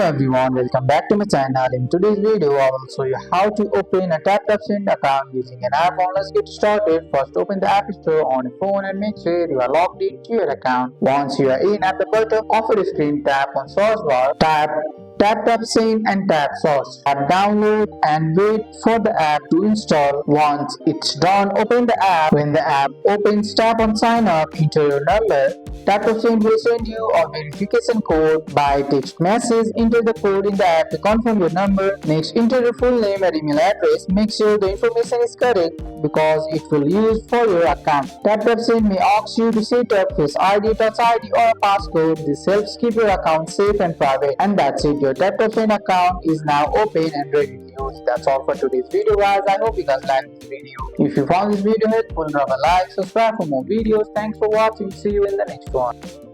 everyone, welcome back to my channel. In today's video, I will show you how to open a TapTap Send account using an app. Let's get started. First, open the App Store on your phone and make sure you are logged into your account. Once you are in, at the bottom of your screen, tap on search bar, tap TapTap Send and tap Search. Tap download and wait for the app to install. Once it's done, open the app. When the app opens, tap on sign up, enter your number. TapTap Send will send you a verification code by text message. Enter the code in the app to confirm your number. Next, enter your full name and email address. Make sure the information is correct because it will use for your account. TapTap Send may ask you to set up Face ID, Touch ID or a passcode. This helps keep your account safe and private. And that's it. Your TapTap Send account is now open and ready to use. That's all for today's video, guys. I hope you guys liked this video. If you found this video helpful, drop a like, subscribe for more videos. Thanks for watching. See you in the next one.